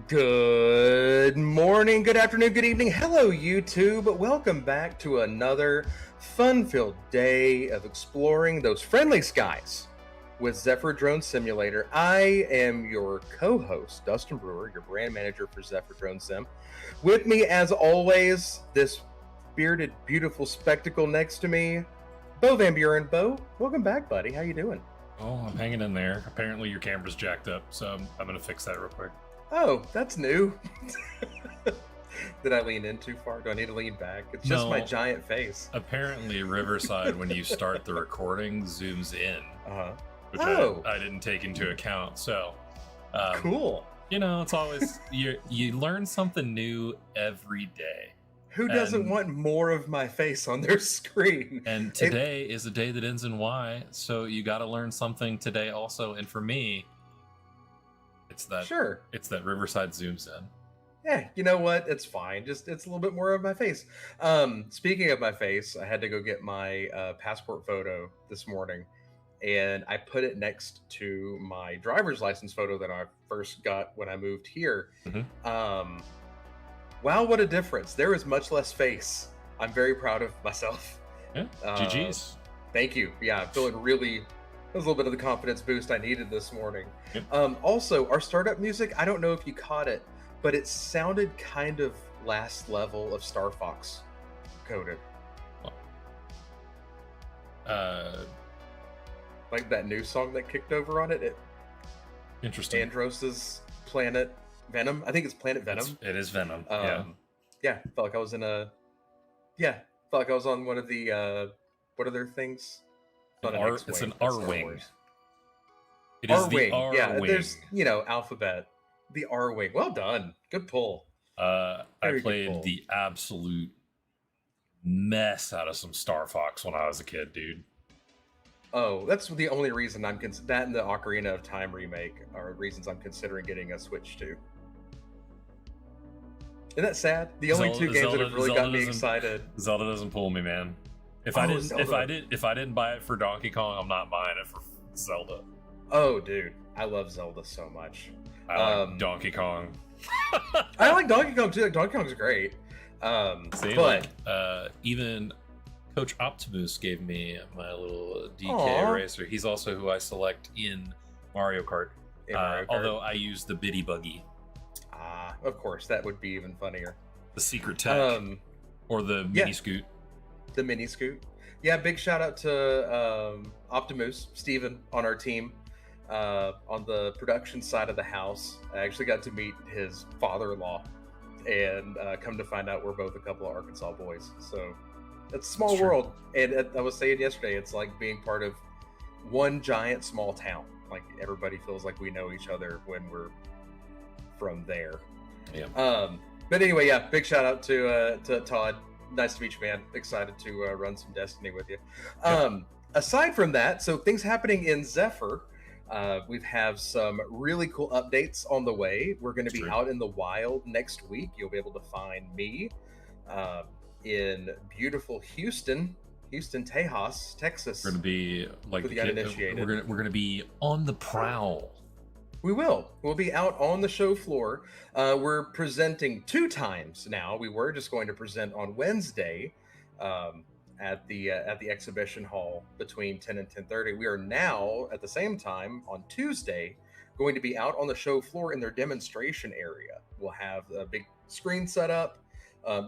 Good morning, good afternoon, good evening. Hello, YouTube. Welcome back to another fun-filled day of exploring those friendly skies with Zephyr Drone Simulator. I am your co-host, Dustin Brewer, your brand manager for Zephyr Drone Sim. With me, as always, this bearded, beautiful spectacle next to me, Bo Van Buren. Bo, welcome back, buddy. How you doing? Oh, I'm hanging in there. Apparently your camera's jacked up, so I'm gonna fix that real quick. Oh, that's new. Did I lean in too far? Do I need to lean back? It's just my giant face. Apparently Riverside, when you start the recording, zooms in. Which I didn't take into account. So cool. You know, it's always you learn something new every day. Who doesn't want more of my face on their screen? And today is a day that ends in Y, so you got to learn something today also. And for me, it's that Riverside zooms in. Yeah, you know what? It's fine. Just it's a little bit more of my face. Speaking of my face, I had to go get my passport photo this morning, and I put it next to my driver's license photo that I first got when I moved here. Mm-hmm. Wow, what a difference. There is much less face. I'm very proud of myself. Yeah, GG's. Thank you. Yeah, I'm feeling really... That was a little bit of the confidence boost I needed this morning. Yep. Also, our startup music, I don't know if you caught it, but it sounded kind of last level of Star Fox coded. Like that new song that kicked over on it. Interesting. Andros's Planet Venom. I think it's Planet Venom. It is Venom. Yeah. Felt like I was in a... Yeah. Felt like I was on one of the... what are their things? It's an R-Wing. It is the R-Wing. Yeah, there's, alphabet. The R-Wing. Well done. Good pull. I played the absolute mess out of some Star Fox when I was a kid, dude. Oh, that's the only reason that and the Ocarina of Time remake are reasons I'm considering getting a Switch to. Isn't that sad? The only two games that have really got me excited. Zelda doesn't pull me, man. If I didn't buy it for Donkey Kong, I'm not buying it for Zelda. Oh, dude, I love Zelda so much. I like Donkey Kong. I like Donkey Kong too. Donkey Kong's great. Even Coach Optimus gave me my little DK racer. He's also who I select in Mario Kart. Although I use the Biddy Buggy. Of course, that would be even funnier. The secret tech, or the mini scoot. The mini scoot. Yeah, big shout out to Optimus, Steven on our team. On the production side of the house, I actually got to meet his father-in-law, and come to find out we're both a couple of Arkansas boys. So it's a small world. And I was saying yesterday, it's like being part of one giant small town. Like everybody feels like we know each other when we're from there. Yeah. But anyway, yeah, big shout out to Todd. Nice to meet you, man. Excited to run some Destiny with you. Aside from that, so things happening in Zephyr. We have some really cool updates on the way. We're going to be out in the wild next week. You'll be able to find me in beautiful Houston, Tejas, Texas. We're going to be like for the uninitiated. We're going to be on the prowl. We will. We'll be out on the show floor. We're presenting 2 times now. We were just going to present on Wednesday at the exhibition hall between 10 and 10:30. We are now at the same time on Tuesday going to be out on the show floor in their demonstration area. We'll have a big screen set up.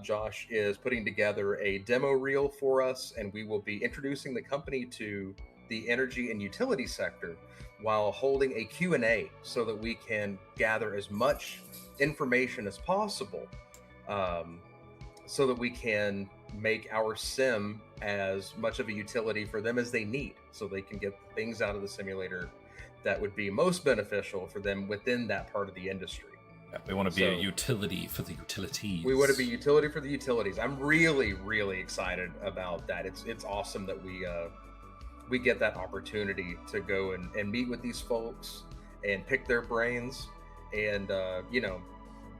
Josh is putting together a demo reel for us, and we will be introducing the company to the energy and utility sector while holding a Q&A so that we can gather as much information as possible so that we can make our sim as much of a utility for them as they need, so they can get things out of the simulator that would be most beneficial for them within that part of the industry. Yeah, we want to be a utility for the utilities. We want to be utility for the utilities. I'm really, really excited about that. It's awesome that we get that opportunity to go and meet with these folks and pick their brains, and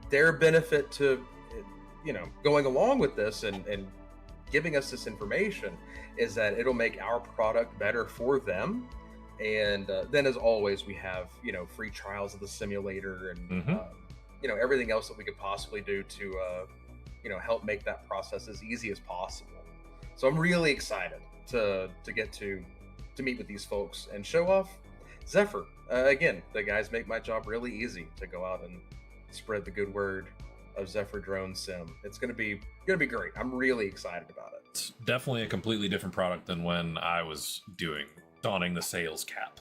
their benefit to going along with this and giving us this information is that it'll make our product better for them. And then, as always, we have free trials of the simulator and everything else that we could possibly do to help make that process as easy as possible. So I'm really excited to get to meet with these folks and show off Zephyr. Again, the guys make my job really easy to go out and spread the good word of Zephyr Drone Sim. It's gonna be great. I'm really excited about it. It's definitely a completely different product than when I was donning the sales cap.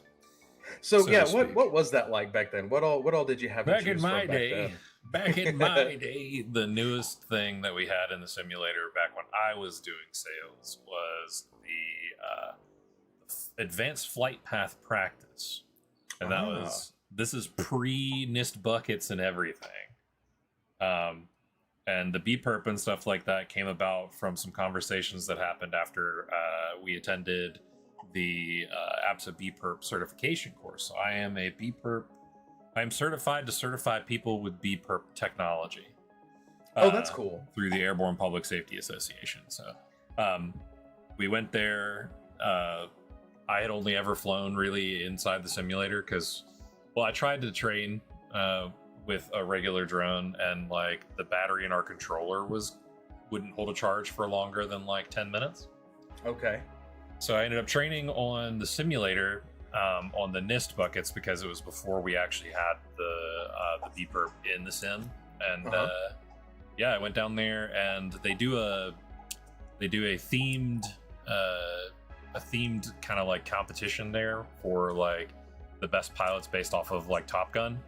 So yeah, what was that like back then? What all did you have back in my day? Back in my day, the newest thing that we had in the simulator back when I was doing sales was the advanced flight path practice, and this is pre-NIST buckets and everything. And the B-Perp and stuff like that came about from some conversations that happened after we attended the APSA B-Perp certification course. So I am a B-Perp. I am certified to certify people with B-Perp technology. Oh, that's cool. Through the Airborne Public Safety Association. So we went there. I had only ever flown really inside the simulator because, well, I tried to train with a regular drone, and like the battery in our controller wouldn't hold a charge for longer than like 10 minutes. Okay. So I ended up training on the simulator on the NIST buckets because it was before we actually had the B-Perp in the sim. And yeah, I went down there, and they do a themed kind of like competition there for like the best pilots based off of like Top Gun.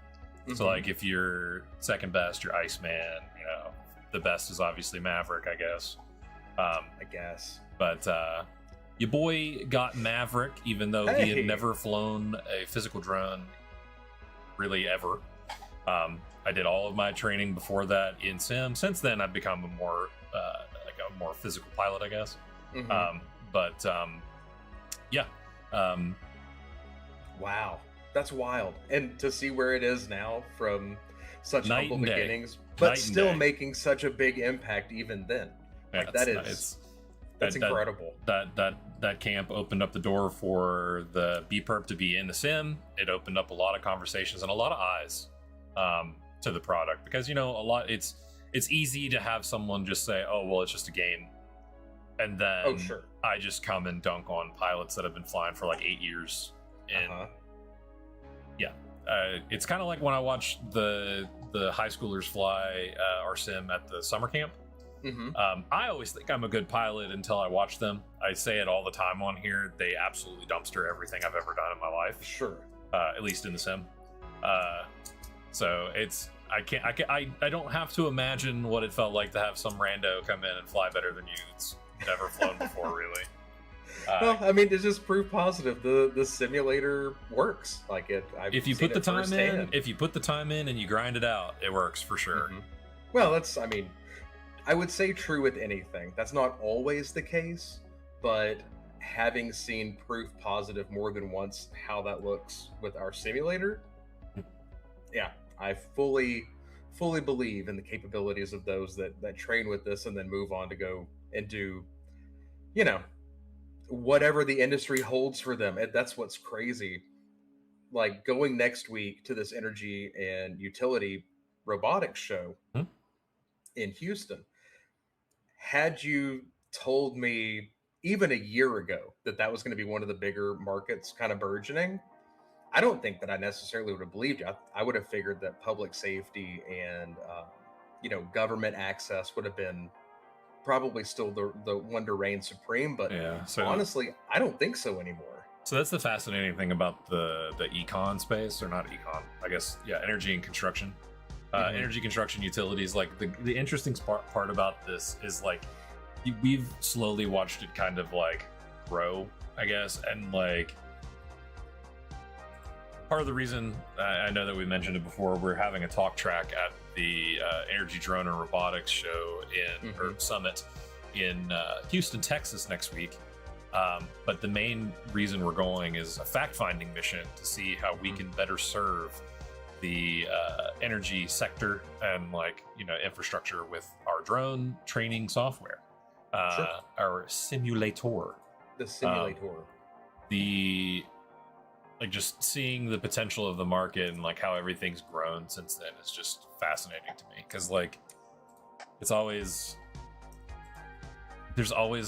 So like if you're second best, you're Iceman. The best is obviously Maverick, I guess. But your boy got Maverick, even though he had never flown a physical drone really ever. I did all of my training before that in sim. Since then, I've become a more physical pilot, I guess. Yeah. Wow. That's wild. And to see where it is now from such humble beginnings, but still making such a big impact even then. Yeah, that's incredible. That camp opened up the door for the B-Perp to be in the sim. It opened up a lot of conversations and a lot of eyes to the product, because it's easy to have someone just say, oh, well, it's just a game. And then I just come and dunk on pilots that have been flying for like 8 years. And it's kind of like when I watch the high schoolers fly our sim at the summer camp. I always think I'm a good pilot until I watch them. I say it all the time on here. They absolutely dumpster everything I've ever done in my life. Sure. At least in the sim. So I don't have to imagine what it felt like to have some rando come in and fly better than you. It's never flown before, really. Well, I mean, it's just proof positive. The simulator works. Like if you put the time in and you grind it out, it works for sure. Well, I would say true with anything. That's not always the case, but having seen proof positive more than once how that looks with our simulator, yeah, I fully believe in the capabilities of those that train with this and then move on to go and do, whatever the industry holds for them. And that's what's crazy. Like going next week to this energy and utility robotics show in Houston. Had you told me even a year ago that was going to be one of the bigger markets kind of burgeoning, I don't think that I necessarily would have believed you. I would have figured that public safety and, government access would have been probably still the one to reign supreme, but honestly, I don't think so anymore. So that's the fascinating thing about the econ space, or not econ, I guess, energy and construction. Energy construction utilities, like the interesting part about this is like we've slowly watched it kind of like grow, I guess, and like part of the reason I know that we mentioned it before, we're having a talk track at the Energy Drone and Robotics show or summit in Houston, Texas next week. But the main reason we're going is a fact-finding mission to see how we can better serve the energy sector and infrastructure with our drone training software, our simulator. The simulator. like just seeing the potential of the market and like how everything's grown since then is just fascinating to me, because like there's always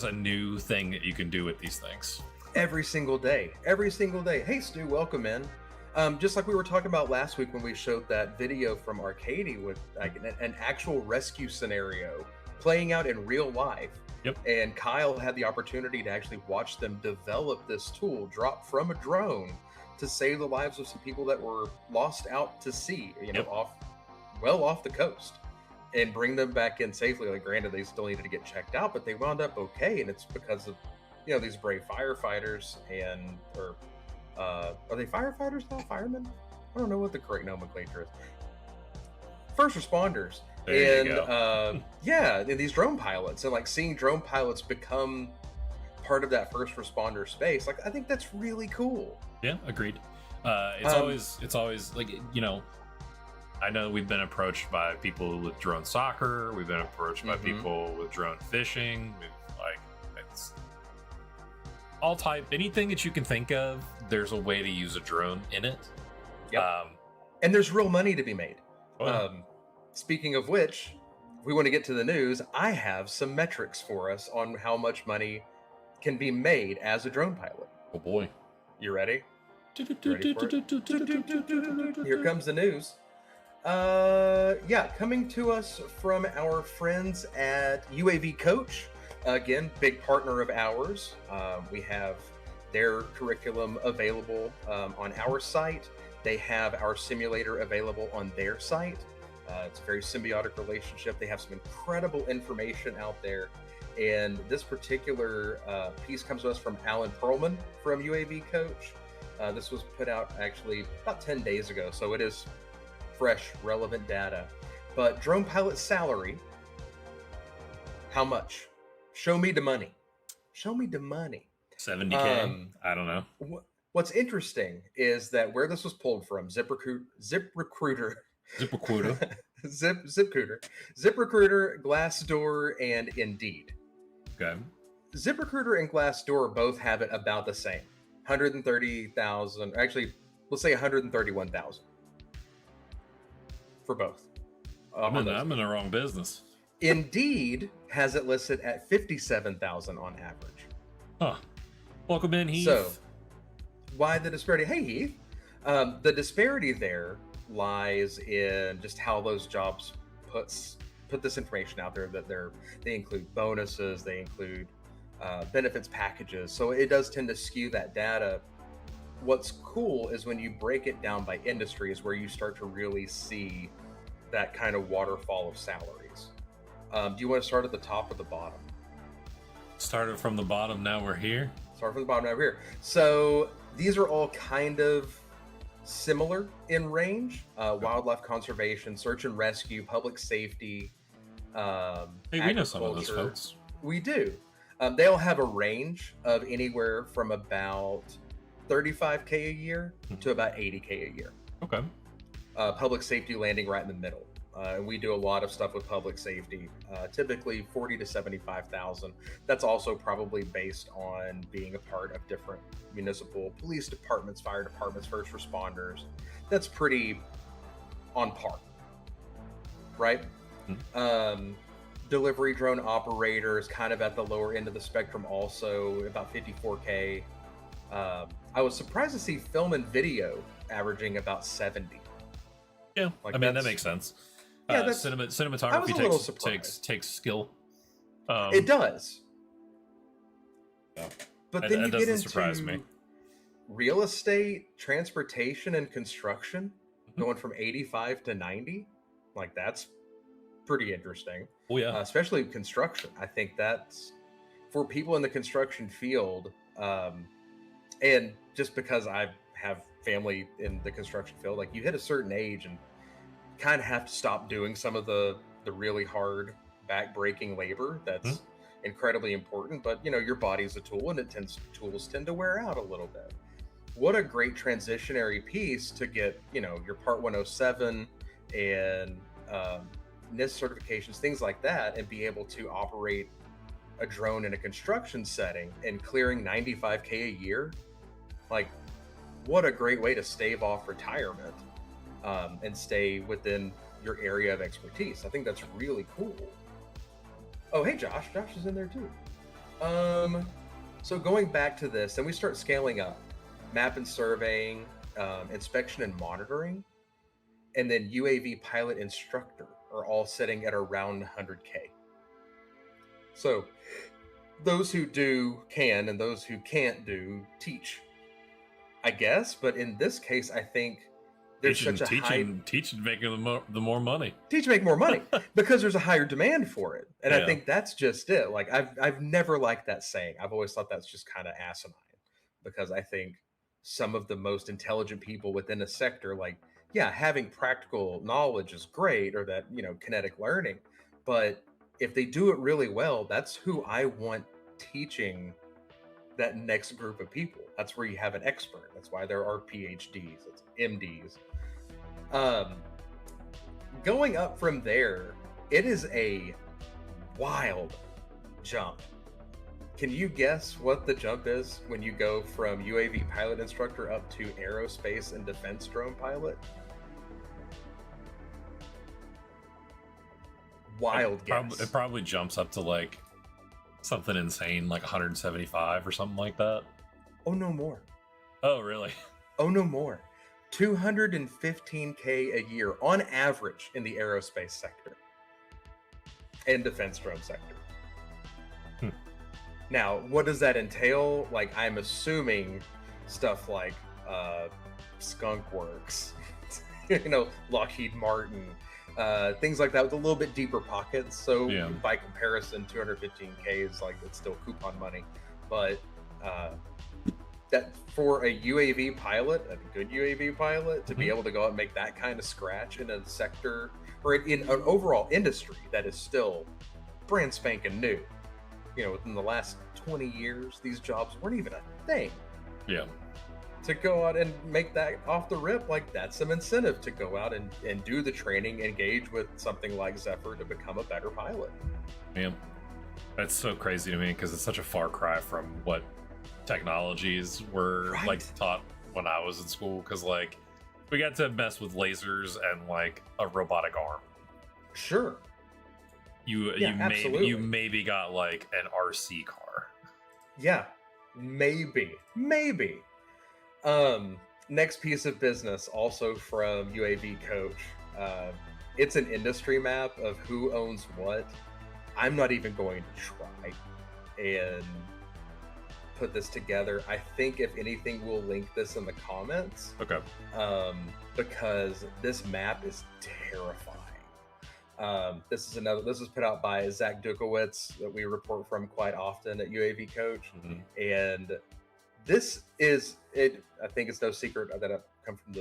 a new thing that you can do with these things. Every single day. Hey, Stu, welcome in. Just like we were talking about last week when we showed that video from Arcady with like an actual rescue scenario playing out in real life. Yep. And Kyle had the opportunity to actually watch them develop this tool, drop from a drone to save the lives of some people that were lost out to sea, off the coast, and bring them back in safely. Like, granted, they still needed to get checked out, but they wound up okay, and it's because of these brave firefighters are they firefighters now? Firemen? I don't know what the correct nomenclature is. First responders. There And these drone pilots, and like seeing drone pilots become part of that first responder space, like I think that's really cool. Yeah, agreed. It's always like, I know we've been approached by people with drone soccer. We've been approached by people with drone fishing. It's all type, anything that you can think of. There's a way to use a drone in it. Yep. And there's real money to be made. Speaking of which, if we want to get to the news, I have some metrics for us on how much money can be made as a drone pilot. Oh boy. You ready? Here comes the news. Coming to us from our friends at UAV Coach. Again, big partner of ours. We have their curriculum available on our site. They have our simulator available on their site. It's a very symbiotic relationship. They have some incredible information out there. And this particular piece comes to us from Alan Perlman from UAV Coach. This was put out actually about 10 days ago, so it is fresh, relevant data. But drone pilot salary, how much? Show me the money. 70K? I don't know. What's interesting is that where this was pulled from, ZipRecruiter, Glassdoor, and Indeed. Okay. ZipRecruiter and Glassdoor both have it about the same. 130,000, actually, let's say 131,000 for both. I'm in the wrong business. Indeed has it listed at 57,000 on average. Huh. Welcome in, Heath. So, why the disparity? Hey, Heath. The disparity there lies in just how those jobs put this information out there, that they include bonuses, they include benefits packages, so it does tend to skew that data. What's cool is when you break it down by industry is where you start to really see that kind of waterfall of salaries. Do you want to start at the top or the bottom? Started from the bottom, now we're here. Start from the bottom, now we're here. So these are all kind of similar in range. Wildlife conservation, search and rescue, public safety, hey, we know some of those folks. We do. They all have a range of anywhere from about 35K a year to about 80K a year. Okay. Public safety landing right in the middle. We do a lot of stuff with public safety, typically 40 to 75,000. That's also probably based on being a part of different municipal police departments, fire departments, first responders. That's pretty on par, right? Mm-hmm. Delivery drone operators, kind of at the lower end of the spectrum, also about 54K. I was surprised to see film and video averaging about 70. Yeah, like, I mean, that makes sense. Yeah, cinematography takes skill. It does. Yeah. But then you get into surprise me. Real estate, transportation, and construction, going from 85 to 90. Like, that's pretty interesting. Oh yeah. Especially construction. I think that's for people in the construction field. And just because I have family in the construction field, like, you hit a certain age and kind of have to stop doing some of the really hard back-breaking labor that's incredibly important. But your body's a tool, and tools tend to wear out a little bit. What a great transitionary piece to get your Part 107 and NIST certifications, things like that, and be able to operate a drone in a construction setting and clearing 95K a year. Like, what a great way to stave off retirement and stay within your area of expertise. I think that's really cool. Oh, hey, Josh. Josh is in there too. So going back to this, then we start scaling up. Map and surveying, inspection and monitoring, and then UAV pilot instructor are all sitting at around 100K. So those who do can, and those who can't do teach, I guess. But in this case, I think there's such a high... Teach and make the more money. Teach make more money because there's a higher demand for it. And I think that's just it. Like I've never liked that saying. I've always thought that's just kind of asinine, because I think some of the most intelligent people within a sector, like, yeah, having practical knowledge is great, or that, kinetic learning. But if they do it really well, that's who I want teaching that next group of people. That's where you have an expert. That's why there are PhDs, it's MDs. Going up from there, it is a wild jump. Can you guess what the jump is when you go from UAV pilot instructor up to aerospace and defense drone pilot? Wild guess. It probably jumps up to like something insane, like 175 or something like that. Oh, no more. Oh, really? Oh, no more. 215K a year on average in the aerospace sector and defense drone sector. Now, what does that entail? Like, I'm assuming stuff like Skunk Works, Lockheed Martin, things like that with a little bit deeper pockets. So by comparison, 215K is like, it's still coupon money. But that for a UAV pilot, a good UAV pilot, to be able to go out and make that kind of scratch in a sector or in an overall industry that is still brand spanking new. Within the last 20 years, these jobs weren't even a thing. Yeah. To go out and make that off the rip, like, that's some incentive to go out and do the training, engage with something like Zephyr to become a better pilot. Yeah. That's so crazy to me, because it's such a far cry from what technologies were taught when I was in school. Because we got to mess with lasers and a robotic arm. Sure. You maybe got an RC car. Yeah, maybe. Next piece of business, also from UAV Coach. It's an industry map of who owns what. I'm not even going to try and put this together. I think if anything, we'll link this in the comments. Okay. Because this map is terrifying. This is put out by Zach Dukowitz, that we report from quite often at UAV Coach. And this is it. I think it's no secret that I've come from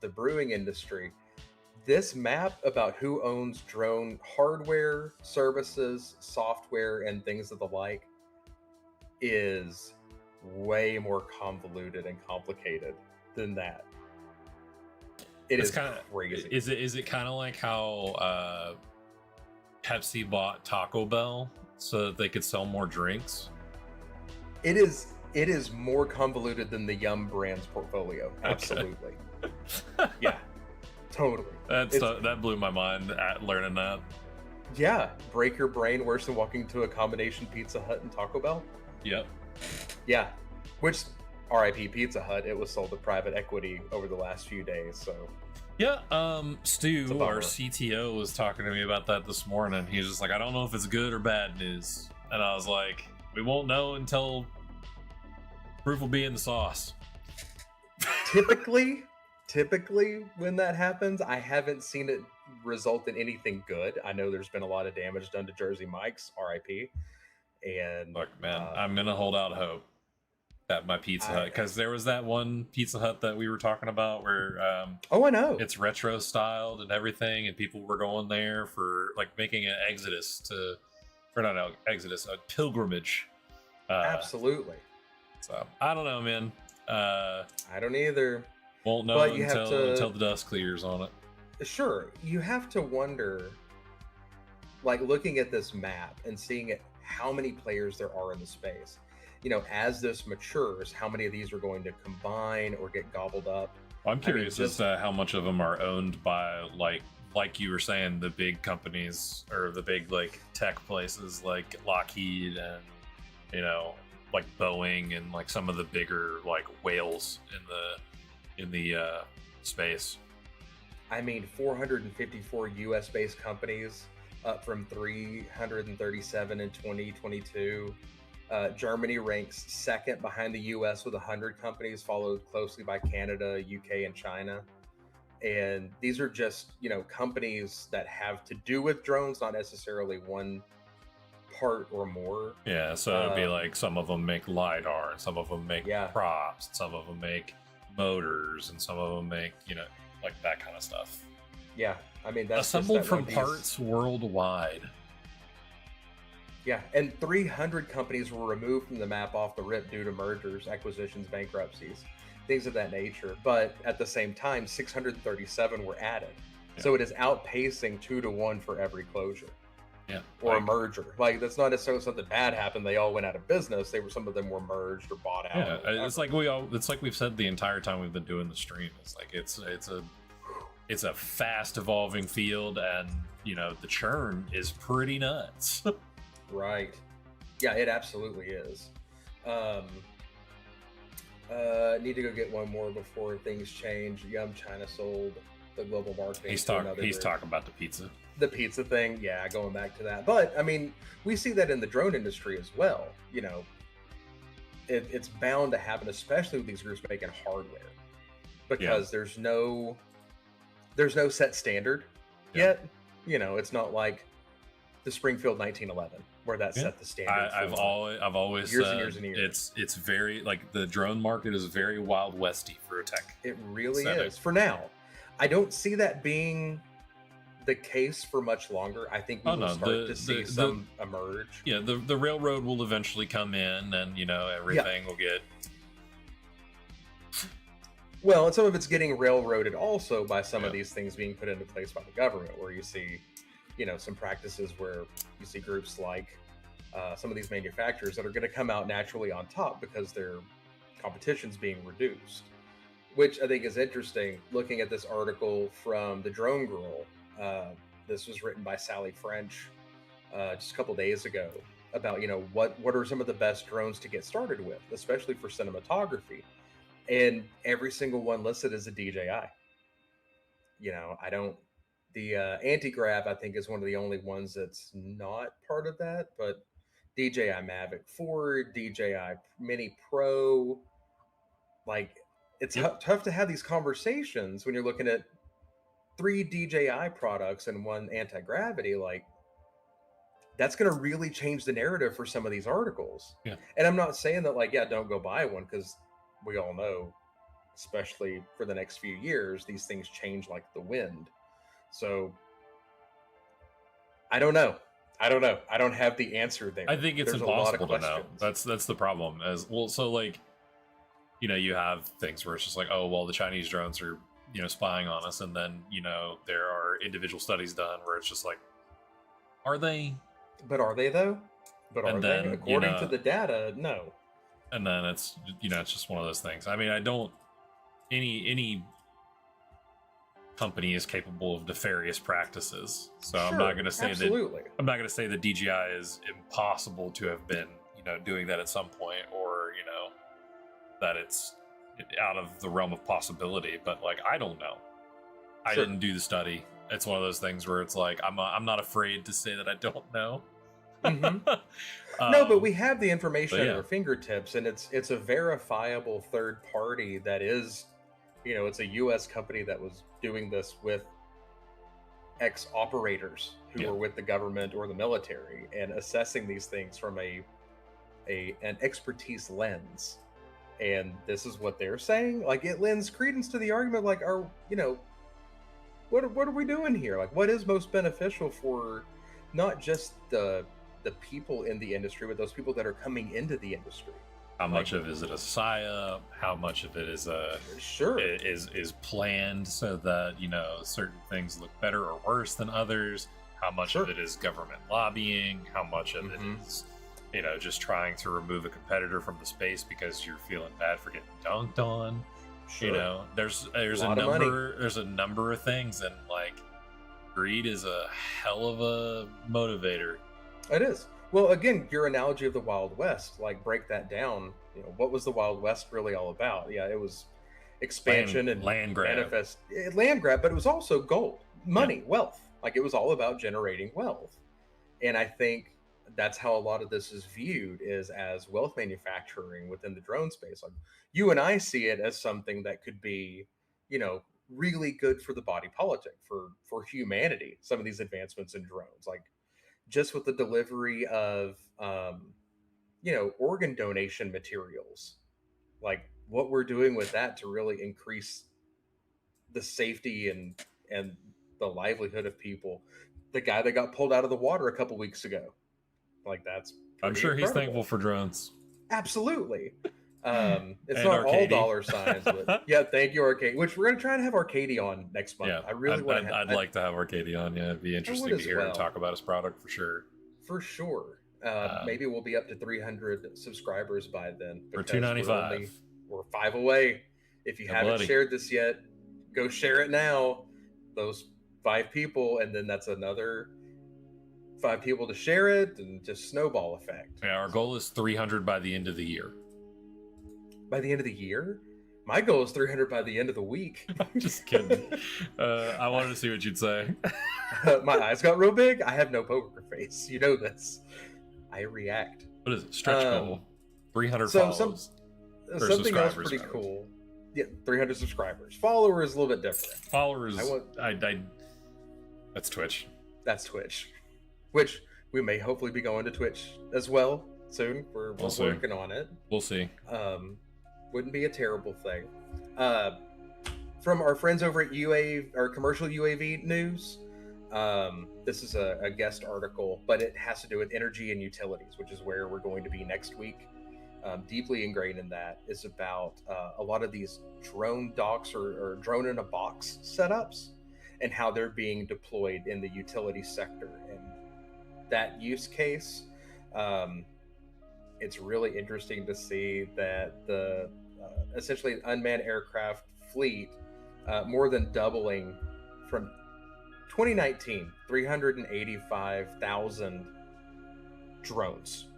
the brewing industry. This map about who owns drone hardware, services, software, and things of the like is way more convoluted and complicated than that. It's kind of crazy. Is it kind of like how Pepsi bought Taco Bell so that they could sell more drinks? It is more convoluted than the Yum Brands portfolio. Absolutely. Okay. Yeah, totally. That blew my mind at learning that. Yeah, break your brain worse than walking to a combination Pizza Hut and Taco Bell. Yep. Yeah, which RIP Pizza Hut, it was sold to private equity over the last few days. So yeah, Stu, our CTO, was talking to me about that this morning. He's just like, I don't know if it's good or bad news, and I was like, we won't know until proof will be in the sauce. Typically when that happens, I haven't seen it result in anything good. I know there's been a lot of damage done to Jersey Mike's, RIP. And look, man, I'm gonna hold out hope at my Pizza Hut, because there was that one Pizza Hut that we were talking about where I know it's retro styled and everything, and people were going there for making an a pilgrimage. Absolutely. So I don't know, man. I don't either. Won't know until the dust clears on it. Sure, you have to wonder, looking at this map and seeing how many players there are in the space. as this matures, how many of these are going to combine or get gobbled up? I'm curious as to how much of them are owned by like you were saying, the big companies or the big like tech places like Lockheed and like Boeing and like some of the bigger like whales in the space. 454 US based companies, up from 337 in 2022. Germany ranks second behind the US with 100 companies, followed closely by Canada, UK, and China. And these are just, companies that have to do with drones, not necessarily one part or more. Yeah, so it'd be like some of them make LiDAR, and some of them make props, some of them make motors, and some of them make, like that kind of stuff. Yeah, that's assembled from parts worldwide. Yeah, and 300 companies were removed from the map off the rip due to mergers, acquisitions, bankruptcies, things of that nature. But at the same time, 637 were added. Yeah. So it is outpacing 2 to 1 for every closure. Yeah. Or a merger. Like, that's not necessarily something bad happened. They all went out of business. Some of them were merged or bought out. Yeah, it's like we've said the entire time we've been doing the stream. It's like it's a fast evolving field, and the churn is pretty nuts. Right. Yeah, it absolutely is. Need to go get one more before things change. Yum China sold the global marketing. He's talking about the pizza. The pizza thing, yeah, going back to that. But we see that in the drone industry as well. It's bound to happen, especially with these groups making hardware, because there's no set standard yet. It's not like the Springfield 1911 where that set the standard. I've always years said and years and years. It's very, like, the drone market is very Wild Westy for a tech. It really is. For now, I don't see that being the case for much longer. I think we will start to see some emerge. Yeah, the railroad will eventually come in, and everything will get. Well, and some of it's getting railroaded also by some of these things being put into place by the government, where you see, some practices where you see groups like some of these manufacturers that are going to come out naturally on top because their competition's being reduced, which I think is interesting. Looking at this article from the Drone Girl, this was written by Sally French just a couple days ago about what are some of the best drones to get started with, especially for cinematography, and every single one listed as a DJI. The anti-grav, I think, is one of the only ones that's not part of that, but DJI Mavic 4, DJI Mini Pro, like, it's tough to have these conversations when you're looking at 3 DJI products and 1 anti-gravity. Like, that's going to really change the narrative for some of these articles. Yeah. And I'm not saying that, don't go buy one, because we all know, especially for the next few years, these things change like the wind. So I don't know. I don't have the answer there. I think it's impossible to know. That's the problem. As well, so like, you have things where it's just like, oh, well, the Chinese drones are, spying on us, and then, there are individual studies done where it's just like, are they? But are they though? But are they? According to the data, no. And then it's, it's just one of those things. I don't, any company is capable of nefarious practices. So sure, I'm not going to say that DJI is impossible to have been, doing that at some point, or, that it's out of the realm of possibility. But like, I don't know. I didn't do the study. It's one of those things where it's like, I'm not afraid to say that I don't know. Mm-hmm. No, but we have the information at our fingertips, and it's a verifiable third party that is, it's a U.S. company that was doing this with ex-operators who were with the government or the military, and assessing these things from an expertise lens. And this is what they're saying. Like, it lends credence to the argument. Like, what are we doing here? Like, what is most beneficial for not just the people in the industry, but those people that are coming into the industry? How much of it is it a psyop? How much of it is is planned so that certain things look better or worse than others? How much of it is government lobbying? How much of it is just trying to remove a competitor from the space because you're feeling bad for getting dunked on. Sure. There's a number of things, and like greed is a hell of a motivator. It is. Well, again, your analogy of the Wild West, like break that down. What was the Wild West really all about? Yeah, it was expansion and land grab. Land grab, but it was also gold, money, Yeah. wealth. Like it was all about generating wealth. And I think that's how a lot of this is viewed, is as wealth manufacturing within the drone space. Like you and I see it as something that could be, really good for the body politic, for humanity. Some of these advancements in drones, like just with the delivery of organ donation materials, like what we're doing with that to really increase the safety and the livelihood of people. The guy that got pulled out of the water a couple weeks ago, like that's I'm pretty sure he's incredible. thankful for drones. Absolutely. It's And not all Arcady. dollar signs, but yeah, thank you, Arcady. Which we're gonna try and have Arcady on next month. Yeah, I really want to. I'd like to have Arcady on. Yeah, it'd be interesting to hear him talk about his product for sure. For sure. Maybe we'll be up to 300 subscribers by then. For $2.95. We're 5 away. If you haven't shared this yet, go share it now. Those 5 people, and then that's another 5 people to share it, and just snowball effect. Yeah, our goal is 300 by the end of the year. By the end of the year? My goal is 300 by the end of the week. I'm just kidding. I wanted to see what you'd say. My eyes got real big. I have no poker face. You know this. I react. What is it? Stretch goal. 300 follows. Something else pretty cool. Yeah, 300 subscribers. Follower is a little bit different. Followers. That's Twitch. That's Twitch. Which we may hopefully be going to Twitch as well soon. We're working on it. We'll see. Wouldn't be a terrible thing. From our friends over at Commercial UAV News, this is a guest article, but it has to do with energy and utilities, which is where we're going to be next week. Deeply ingrained in that is about a lot of these drone docks or drone in a box setups and how they're being deployed in the utility sector. And that use case, it's really interesting to see that the essentially unmanned aircraft fleet more than doubling from 2019, 385,000 drones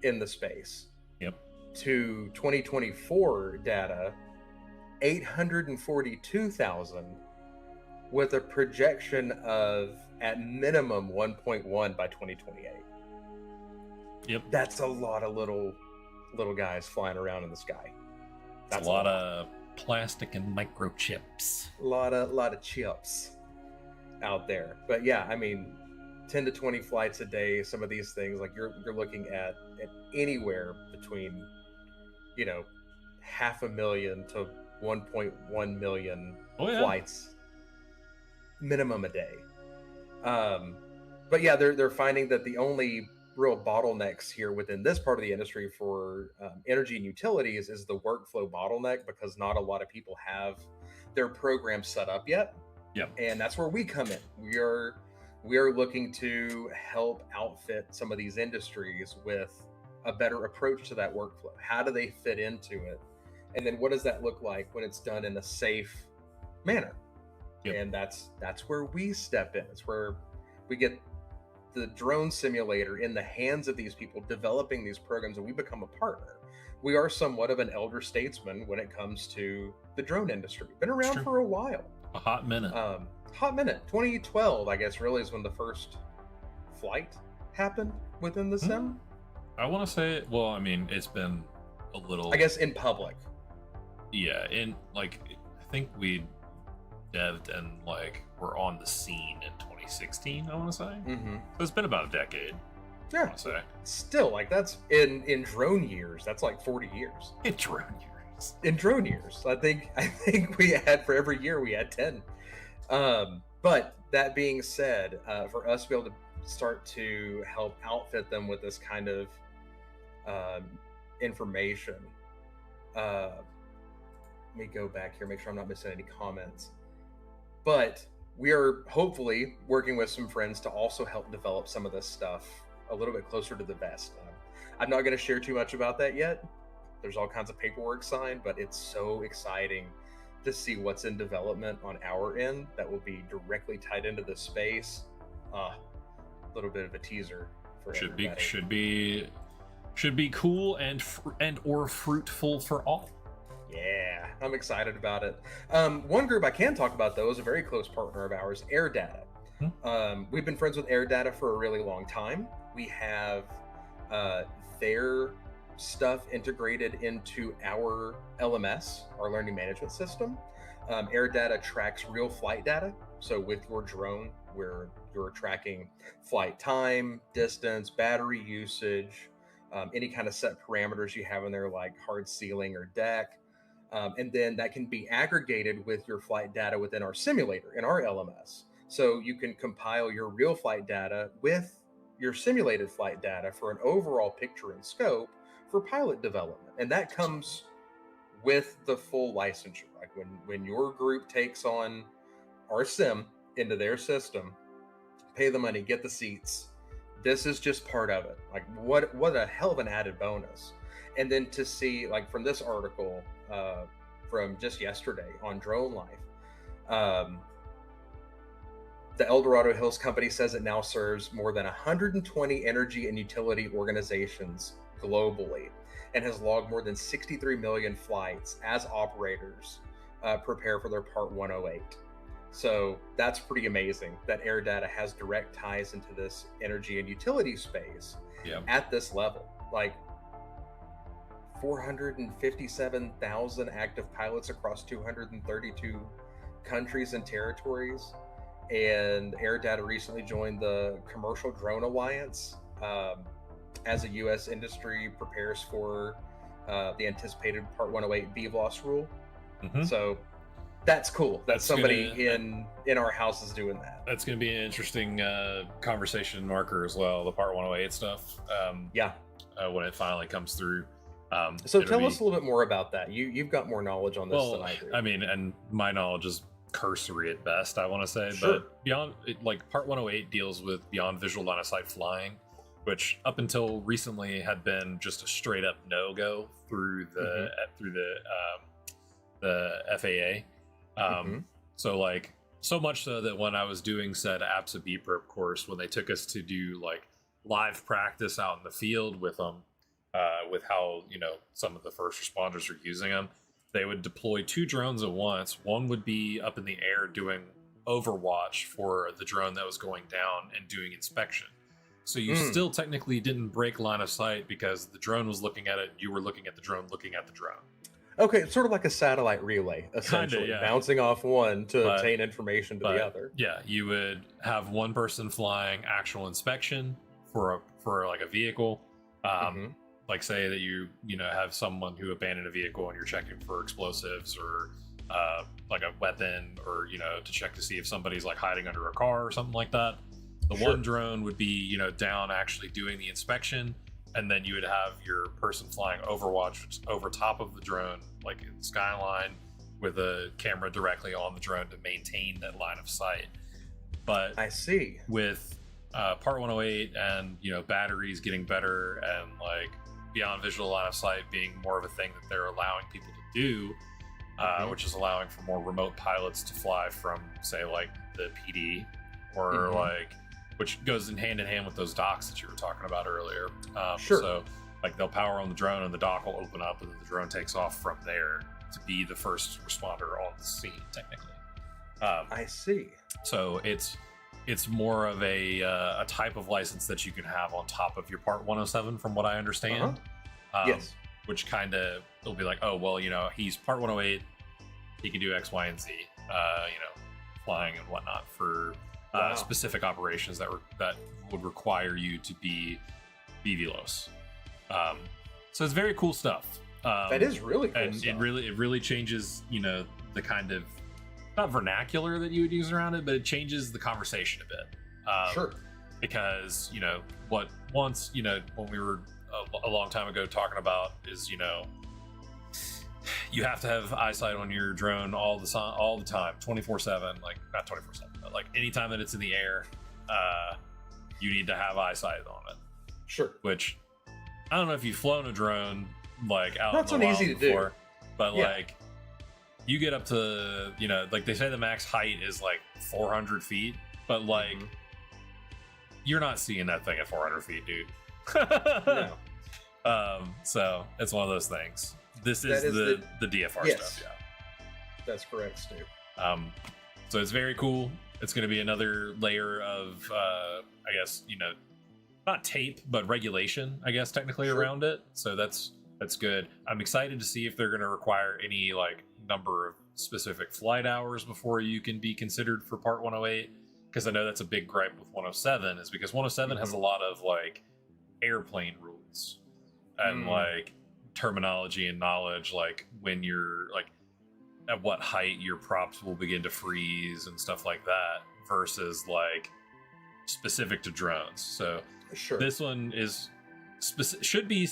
in the space. Yep. To 2024 data, 842,000, with a projection of at minimum 1.1 by 2028. Yep. That's a lot of little guys flying around in the sky. That's a lot of plastic and microchips. A lot of chips out there. But yeah, I mean, 10 to 20 flights a day, some of these things, like you're looking at anywhere between, 500,000 to 1.1 million flights minimum a day. But yeah, they're finding that the only real bottlenecks here within this part of the industry for energy and utilities is the workflow bottleneck, because not a lot of people have their program set up yet. Yep. And that's where we come in. We are looking to help outfit some of these industries with a better approach to that workflow. How do they fit into it? And then what does that look like when it's done in a safe manner? Yep. And that's where we step in. It's where we get the drone simulator in the hands of these people developing these programs, and we become a partner. We are somewhat of an elder statesman when it comes to the drone industry. Been around for a while. A hot minute. 2012, I guess, really is when the first flight happened within the sim. I want to say, well, I mean, it's been a little, I guess, in public. Yeah, I think we devved and we're on the scene in 2016, I want to say. Mm-hmm. So it's been about a decade. Yeah. I want to say. Still, that's in drone years. That's 40 years. In drone years. In drone years, I think we had, for every year we had 10. But that being said, for us to be able to start to help outfit them with this kind of information, let me go back here, make sure I'm not missing any comments. But we are hopefully working with some friends to also help develop some of this stuff a little bit closer to the vest. I'm not going to share too much about that yet. There's all kinds of paperwork signed, but it's so exciting to see what's in development on our end that will be directly tied into this space. A little bit of a teaser for everybody. Should be cool and or fruitful for all. Yeah, I'm excited about it. One group I can talk about, though, is a very close partner of ours, Air Data. We've been friends with Air Data for a really long time. We have their stuff integrated into our LMS, our learning management system. Air Data tracks real flight data. So with your drone, where you're tracking flight time, distance, battery usage, any kind of set parameters you have in there, like hard ceiling or deck. And then that can be aggregated with your flight data within our simulator in our LMS. So you can compile your real flight data with your simulated flight data for an overall picture and scope for pilot development. And that comes with the full licensure. Like when your group takes on our sim into their system, pay the money, get the seats. This is just part of it. Like what a hell of an added bonus. And then to see, like from this article from just yesterday on Drone Life, the El Dorado Hills Company says it now serves more than 120 energy and utility organizations globally and has logged more than 63 million flights as operators prepare for their Part 108. So that's pretty amazing that Air Data has direct ties into this energy and utility space at this level. Like 457,000 active pilots across 232 countries and territories. And Air Data recently joined the Commercial Drone Alliance as a U.S. industry prepares for the anticipated Part 108 BVLOS rule. So that's cool. That's somebody in our house is doing that. That's going to be an interesting conversation marker as well, the Part 108 stuff. When it finally comes through. So tell us a little bit more about that. You've got more knowledge on this than I do. I mean, and my knowledge is cursory at best, I want to say. Sure. But beyond, like Part 108 deals with beyond visual line of sight flying, which up until recently had been just a straight up no go through the FAA. So like so much so that when I was doing said APSA BPRP course, when they took us to do like live practice out in the field with them, with how some of the first responders are using them, they would deploy 2 drones at once. One would be up in the air doing overwatch for the drone that was going down and doing inspection. So you still technically didn't break line of sight because the drone was looking at it, you were looking at the drone looking at the drone. Okay, it's sort of like a satellite relay, essentially. Kinda, yeah. Bouncing off one to obtain information to the other. Yeah, you would have one person flying actual inspection for like a vehicle. Like say that you have someone who abandoned a vehicle and you're checking for explosives or like a weapon, or to check to see if somebody's like hiding under a car or something like that. The one drone would be down actually doing the inspection, and then you would have your person flying overwatch, which is over top of the drone, like in the skyline, with a camera directly on the drone to maintain that line of sight. But I see with Part 108 and batteries getting better and like beyond visual line of sight being more of a thing that they're allowing people to do, which is allowing for more remote pilots to fly from say like the PD or like, which goes in hand with those docks that you were talking about earlier. So like they'll power on the drone and the dock will open up and then the drone takes off from there to be the first responder on the scene technically. I see. So it's more of a type of license that you can have on top of your Part 107, from what I understand. Yes. Which kind of, it'll be like, oh, well, he's Part 108, he can do X, Y, and Z, flying and whatnot for specific operations that would require you to be BVLOS. So it's very cool stuff. That is really cool and stuff. It really changes, the kind of, not vernacular that you would use around it, but it changes the conversation a bit. Because what once when we were a long time ago talking about is you have to have eyesight on your drone all the time, 24/7. Like not 24/7, but like anytime that it's in the air, you need to have eyesight on it. Sure. Which I don't know if you've flown a drone like out Not in the so wild easy to before, do. but Yeah. like you get up to, you know, like they say the max height is like 400 feet, but like you're not seeing that thing at 400 feet, dude. No. So it's one of those things. This is the DFR yes. stuff, yeah. That's correct, Stu. So it's very cool. It's going to be another layer of, I guess, you know, not tape, but regulation, I guess, technically around it. So that's good. I'm excited to see if they're going to require any like number of specific flight hours before you can be considered for Part 108. Because I know that's a big gripe with 107, is because 107 has a lot of like airplane rules and like terminology and knowledge, like when you're like at what height your props will begin to freeze and stuff like that, versus like specific to drones. So this one is should be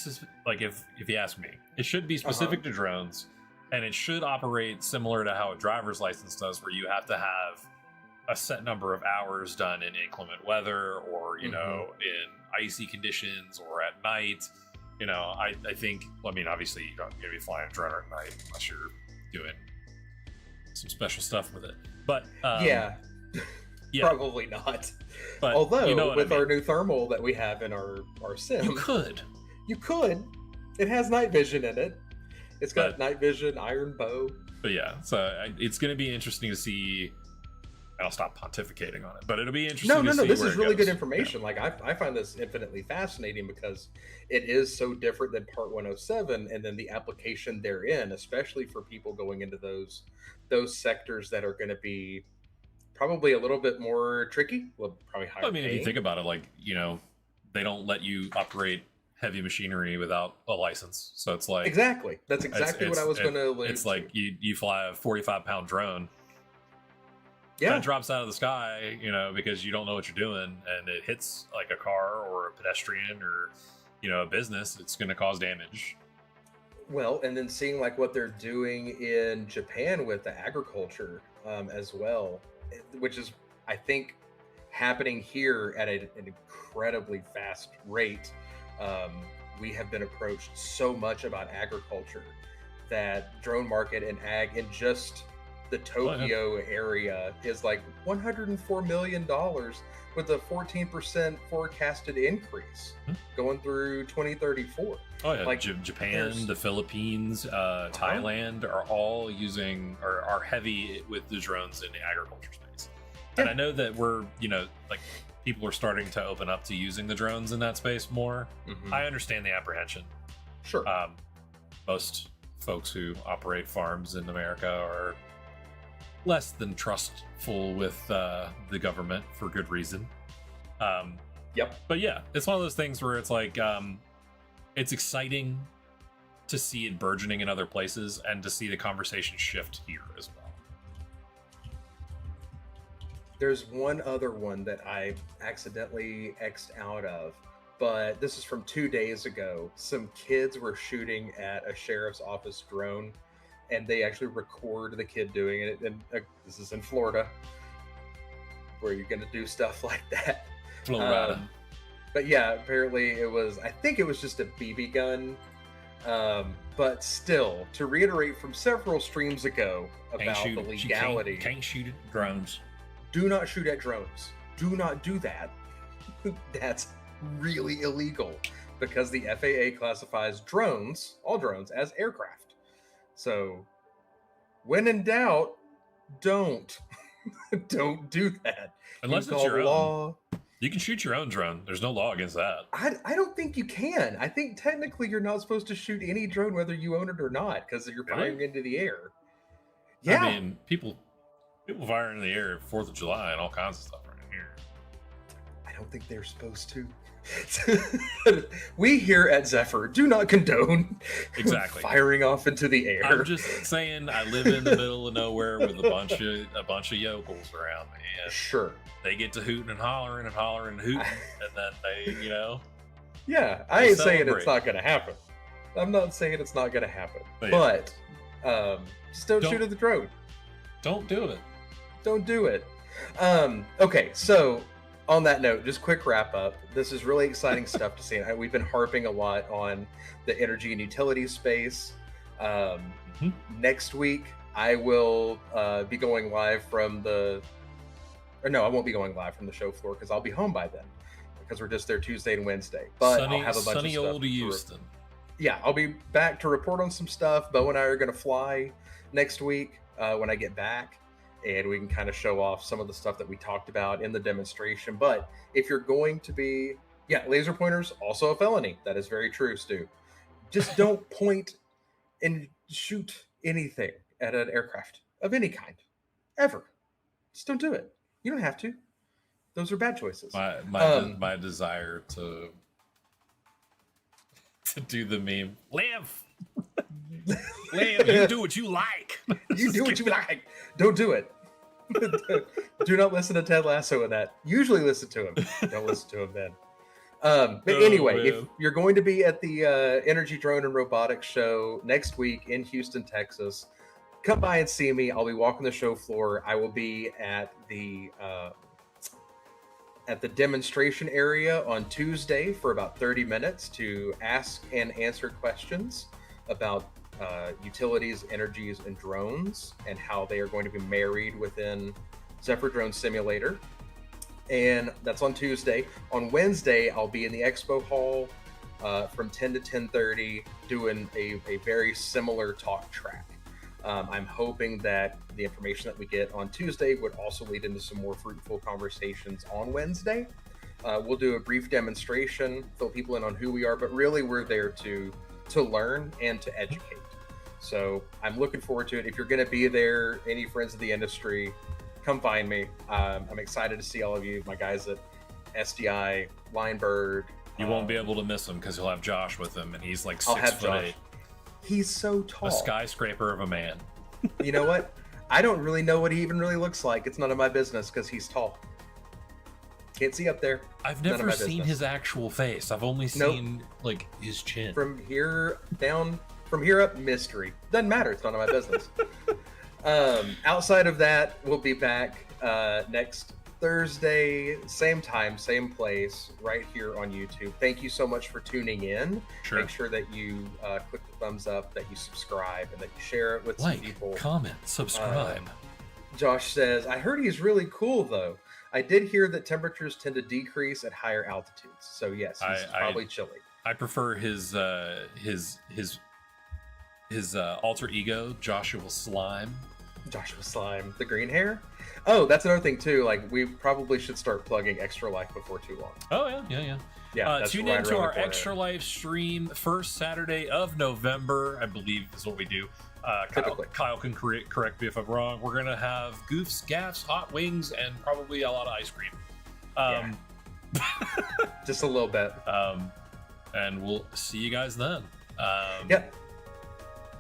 like, if you ask me, it should be specific to drones, and it should operate similar to how a driver's license does, where you have to have a set number of hours done in inclement weather, or you know, in icy conditions, or at night. You know, I think, I mean, obviously you're not going to be flying a drone at night unless you're doing some special stuff with it. But yeah, probably not. But although you know with our new thermal that we have in our sim, you could. It has night vision in it. It's got night vision, iron bow. But yeah, so it's going to be interesting to see. I'll stop pontificating on it, but it'll be interesting. No, this is really goes. good information. Yeah. Like I find this infinitely fascinating because it is so different than Part 107, and then the application therein, especially for people going into those sectors that are going to be probably a little bit more tricky. Well, probably higher. I mean, if you think about it, like, you know, they don't let you operate heavy machinery without a license, so it's like exactly. That's exactly what I was going to allude to. It's like you fly a 45-pound drone. Yeah, it drops out of the sky, you know, because you don't know what you're doing, and it hits like a car or a pedestrian or, you know, a business. It's going to cause damage. Well, and then seeing like what they're doing in Japan with the agriculture as well, which is, I think, happening here at an incredibly fast rate. We have been approached so much about agriculture that drone market and ag in just the Tokyo area is like $104 million with a 14% forecasted increase going through 2034. Oh yeah, like Japan, the Philippines, Thailand are all using or are heavy with the drones in the agriculture space. And I know that we're, you know, like people are starting to open up to using the drones in that space more. I understand the apprehension. Sure. Most folks who operate farms in America are less than trustful with the government for good reason. But yeah, it's one of those things where it's like it's exciting to see it burgeoning in other places and to see the conversation shift here as well. There's one other one that I accidentally X'd out of, but this is from 2 days ago. Some kids were shooting at a sheriff's office drone, and they actually record the kid doing it. And this is in Florida, where you're going to do stuff like that. Florida. But yeah, apparently I think it was just a BB gun. But still, to reiterate from several streams ago about the legality. Can't shoot at drones. Do not shoot at drones. Do not do that. That's really illegal because the FAA classifies drones, all drones, as aircraft. So, when in doubt, don't do that. Unless it's your own. You can shoot your own drone. There's no law against that. I don't think you can. I think technically you're not supposed to shoot any drone whether you own it or not because you're firing into the air. Yeah. I mean, people fire into the air 4th of July and all kinds of stuff right here. I don't think they're supposed to. We here at Zephyr do not condone firing off into the air. I'm just saying, I live in the middle of nowhere with a bunch of yokels around me. And sure, they get to hooting and hollering and hooting, and then they, you know. Yeah, I ain't saying it's not going to happen. I'm not saying it's not going to happen, but just don't shoot at the drone. Don't do it. Don't do it. Okay, so on that note, just quick wrap up. This is really exciting stuff to see. We've been harping a lot on the energy and utilities space. Next week, I will be going live from I won't be going live from the show floor because I'll be home by then because we're just there Tuesday and Wednesday. But I'll have a bunch of stuff. Old Houston. Yeah, I'll be back to report on some stuff. Bo and I are going to fly next week when I get back, and we can kind of show off some of the stuff that we talked about in the demonstration. But if you're going to be, laser pointers, also a felony. That is very true, Stu. Just don't point and shoot anything at an aircraft of any kind, ever. Just don't do it. You don't have to. Those are bad choices. My desire to do the meme. Live, you do what you like. You do what you like. Don't do it. Do not listen to Ted Lasso in that. Usually listen to him. Don't listen to him then. But anyway, if you're going to be at the Energy Drone and Robotics show next week in Houston, Texas, come by and see me. I'll be walking the show floor. I will be at the demonstration area on Tuesday for about 30 minutes to ask and answer questions about utilities, energies, and drones, and how they are going to be married within Zephyr Drone Simulator. And that's on Tuesday. On Wednesday, I'll be in the expo hall from 10 to 10:30 doing a very similar talk track. I'm hoping that the information that we get on Tuesday would also lead into some more fruitful conversations on Wednesday. We'll do a brief demonstration, fill people in on who we are, but really we're there to learn and to educate. So I'm looking forward to it. If you're going to be there, any friends of the industry, come find me. I'm excited to see all of you, my guys at SDI, Linebird. You won't be able to miss him because he'll have Josh with him, and he's like 6'8". He's so tall. A skyscraper of a man. You know what? I don't really know what he even really looks like. It's none of my business because he's tall. Can't see up there. I've never seen his actual face. I've only seen like his chin. From here up, mystery. Doesn't matter. It's none of my business. Outside of that, we'll be back next Thursday, same time, same place, right here on YouTube. Thank you so much for tuning in. Sure. Make sure that you click the thumbs up, that you subscribe, and that you share it with some people. Comment, subscribe. Josh says, I heard he's really cool, though. I did hear that temperatures tend to decrease at higher altitudes. So, yes, he's probably chilly. I prefer his alter ego, Joshua Slime. Joshua Slime, the green hair. Oh, that's another thing too. Like, we probably should start plugging Extra Life before too long. Oh yeah. Tune in to our Extra Life stream first Saturday of November, I believe is what we do. Kyle can correct me if I'm wrong. We're gonna have goofs, gaffs, hot wings, and probably a lot of ice cream. Just a little bit. And we'll see you guys then. Yep.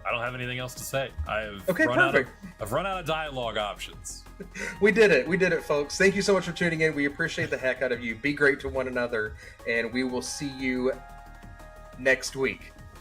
I don't have anything else to say. I've run out of dialogue options. We did it, folks. Thank you so much for tuning in. We appreciate the heck out of you. Be great to one another, and we will see you next week.